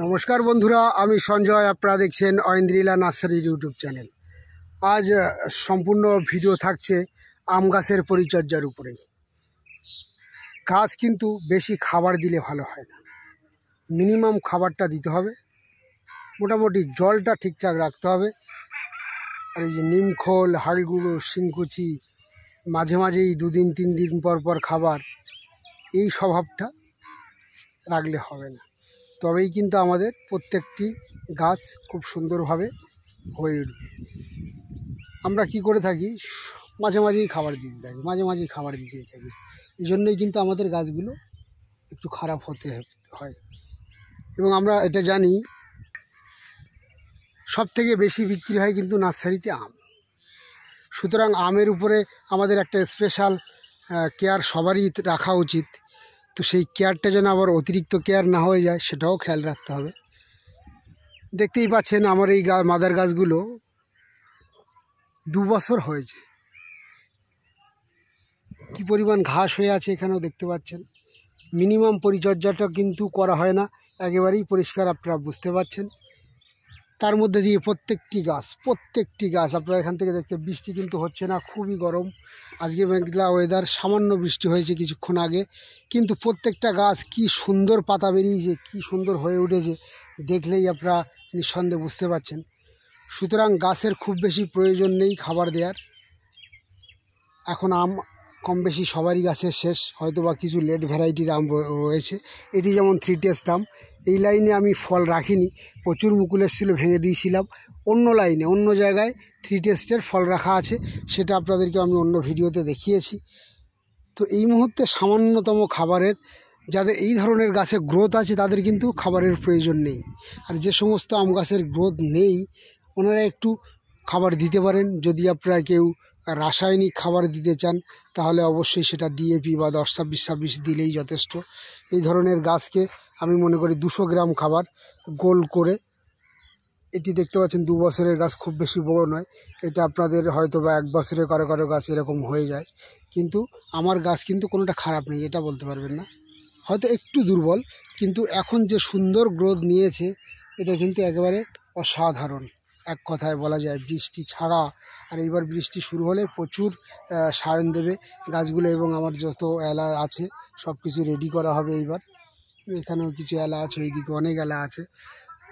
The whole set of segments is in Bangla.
নমস্কার বন্ধুরা, আমি সঞ্জয়। আপনারা দেখছেন ঐন্দ্রিলা নার্সারির ইউটিউব চ্যানেল। আজ সম্পূর্ণ ভিডিও থাকছে আম গাছের পরিচর্যার উপরেই। গাছ কিন্তু বেশি খাবার দিলে ভালো হয় না, মিনিমাম খাবারটা দিতে হবে, মোটামুটি জলটা ঠিকঠাক রাখতে হবে। আর এই যে নিমখোল, হাড়গুঁড়ো, শিংকুচি, মাঝে মাঝেই 2 দিন 3 দিন পর পর খাবার, এই স্বভাবটা রাখলে হবে না। তবেই কিন্তু আমাদের প্রত্যেকটি গাছ খুব সুন্দরভাবে হয়ে উঠবে। আমরা কি করে থাকি, মাঝে মাঝেই খাবার দিতে থাকি, এই জন্যই কিন্তু আমাদের গাছগুলো একটু খারাপ হতে হয়। এবং আমরা এটা জানি, সব থেকে বেশি বিক্রি হয় কিন্তু নার্সারিতে আম। সুতরাং আমের উপরে আমাদের একটা স্পেশাল কেয়ার সবারই রাখা উচিত। তো সেই কেয়ারটা যেন আবার অতিরিক্ত কেয়ার না হয়ে যায়, সেটাও খেয়াল রাখতে হবে। দেখতেই পাচ্ছেন আমার এই মাদার গাছগুলো 2 বছর হয়েছে, কি পরিমাণ ঘাস হয়ে আছে এখানেও দেখতে পাচ্ছেন। মিনিমাম পরিচর্যাটা কিন্তু করা হয় না, একেবারেই পরিষ্কার, আপনারা বুঝতে পারছেন। তার মধ্যে দিয়ে প্রত্যেকটি গাছ আপনারা এখান থেকে দেখতে, বৃষ্টি কিন্তু হচ্ছে না, খুবই গরম। আজকে মেঘলা ওয়েদার, সামান্য বৃষ্টি হয়েছে কিছুক্ষণ আগে, কিন্তু প্রত্যেকটা গাছ কি সুন্দর পাতা বেরিয়েছে, কি সুন্দর হয়ে উঠেছে, দেখলেই আপনারা নিঃসন্দেহে বুঝতে পারছেন। সুতরাং গাছের খুব বেশি প্রয়োজন নেই খাবার দেওয়ার। এখন আম কম বেশি সবারই গাছের শেষ, হয়তো বা কিছু লেট ভ্যারাইটির আম রয়েছে। এটি যেমন 3 টেস্ট আম। এই লাইনে আমি ফল রাখিনি, প্রচুর মুকুল এসেছিলো, ভেঙে দিয়েছিলাম। অন্য লাইনে, অন্য জায়গায় 3 টেস্টের ফল রাখা আছে, সেটা আপনাদেরকে আমি অন্য ভিডিওতে দেখিয়েছি। তো এই মুহূর্তে সামান্যতম খাবারের, যাদের এই ধরনের গাছে গ্রোথ আছে তাদের কিন্তু খাবারের প্রয়োজন নেই। আর যে সমস্ত আম গাছের গ্রোথ নেই, ওনারা একটু খাবার দিতে পারেন। যদি আপনারা কেউ রাসায়নিক খাবার দিতে চান, তাহলে অবশ্যই সেটা DAP বা 10-26-26 দিলেই যথেষ্ট। এই ধরনের গাছকে আমি মনে করি 200 গ্রাম খাবার গোল করে, এটি দেখতে পাচ্ছেন 2 বছরের গাছ, খুব বেশি বড় নয়। এটা আপনাদের হয়তো বা 1 বছরে কারো কারো গাছ এরকম হয়ে যায়, কিন্তু আমার গাছ কিন্তু কোনোটা খারাপ নেই, এটা বলতে পারবেন না। হয়তো একটু দুর্বল, কিন্তু এখন যে সুন্দর গ্রোথ নিয়েছে, এটা কিন্তু একেবারে অসাধারণ, এক কথায় বলা যায়। বৃষ্টি ছাড়া, আর এইবার বৃষ্টি শুরু হলে প্রচুর সায়ন দেবে গাছগুলো। এবং আমার যত এলা আছে সব কিছু রেডি করা হবে এইবার। এখানেও কিছু এলা আছে, ওইদিকে অনেক এলা আছে,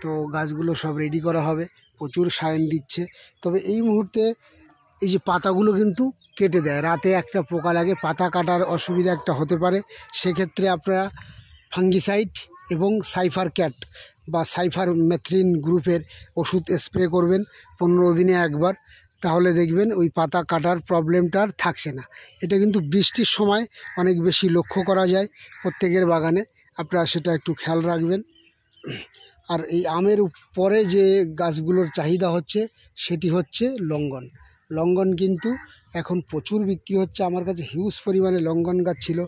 তো গাছগুলো সব রেডি করা হবে। প্রচুর সায়ন দিচ্ছে। তবে এই মুহূর্তে এই যে পাতাগুলো কিন্তু কেটে দেয়, রাতে একটা পোকা লাগে, পাতা কাটার অসুবিধা একটা হতে পারে। সেক্ষেত্রে আপনারা ফাঙ্গিসাইড এবং সাইফার ক্যাট বা সাইফার মেথ্রিন গ্রুপের ওষুধ স্প্রে করবেন 15 দিনে একবার, তাহলে দেখবেন ওই পাতা কাটার প্রবলেমটা আর থাকছে না। এটা কিন্তু বৃষ্টির সময় অনেক বেশি লক্ষ্য করা যায় প্রত্যেকের বাগানে, আপনারা সেটা একটু খেয়াল রাখবেন। আর এই আমের পরে যে গাছগুলোর চাহিদা হচ্ছে, সেটি হচ্ছে লঙ্ঘন। লঙ্ঘন কিন্তু এখন প্রচুর বিক্রি হচ্ছে, আমার কাছে হিউজ পরিমাণে লঙ্ঘন গাছ ছিল।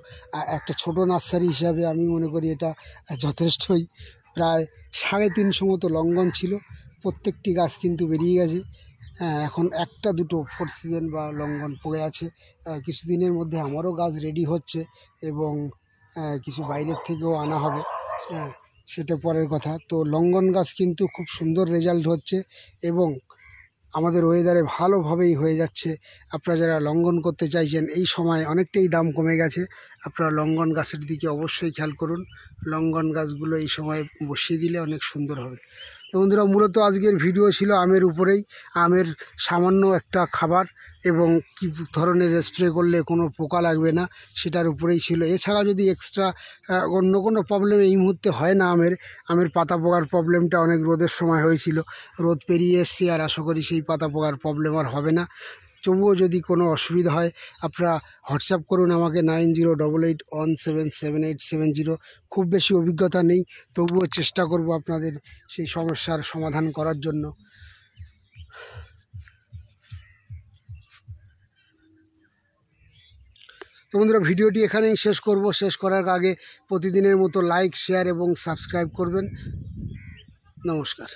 একটা ছোট নার্সারি হিসাবে আমি মনে করি এটা যথেষ্টই। প্রায় 350 মতো লঙ্ঘন ছিল, প্রত্যেকটি গাছ কিন্তু বেরিয়ে গেছে। এখন 1-2 4 সিজন বা লঙ্ঘন পড়ে আছে। কিছুদিনের মধ্যে আমারও গাছ রেডি হচ্ছে, এবং কিছু বাইরের থেকেও আনা হবে, সেটা পরের কথা। তো লঙ্ঘন গাছ কিন্তু খুব সুন্দর রেজাল্ট হচ্ছে, এবং আমাদের ওয়েদারে ভালোভাবেই হয়ে যাচ্ছে। আপনারা যারা লঙ্ঘন করতে চাইছেন, এই সময় অনেকটাই দাম কমে গেছে, আপনারা লঙ্ঘন গাছের দিকে অবশ্যই খেয়াল করুন। লঙ্ঘন গাছগুলো এই সময় বসিয়ে দিলে অনেক সুন্দর হবে। তো বন্ধুরা, মূলত আজকের ভিডিও ছিল আমের উপরেই। আমের সামান্য একটা খাবার এবং কী ধরনের স্প্রে করলে কোনো পোকা লাগবে না, সেটার উপরেই ছিল। এছাড়া যদি এক্সট্রা অন্য কোনো প্রবলেম এই মুহূর্তে হয় না, আমের পাতা পোকার প্রবলেমটা অনেক রোদের সময় হয়েছিল, রোদ পেরিয়ে এসছে, আর আশা করি সেই পাতা পোকার প্রবলেম আর হবে না। তবুও যদি কোনো অসুবিধা হয়, আপনারা হোয়াটসঅ্যাপ করুন আমাকে 9088177870। খুব বেশি অভিজ্ঞতা নেই, তবুও চেষ্টা করব আপনাদের সেই সমস্যার সমাধান করার জন্য। তো বন্ধুরা, ভিডিওটি এখানেই শেষ করব। শেষ করার আগে প্রতিদিনের মতো লাইক, শেয়ার এবং সাবস্ক্রাইব করবেন। নমস্কার।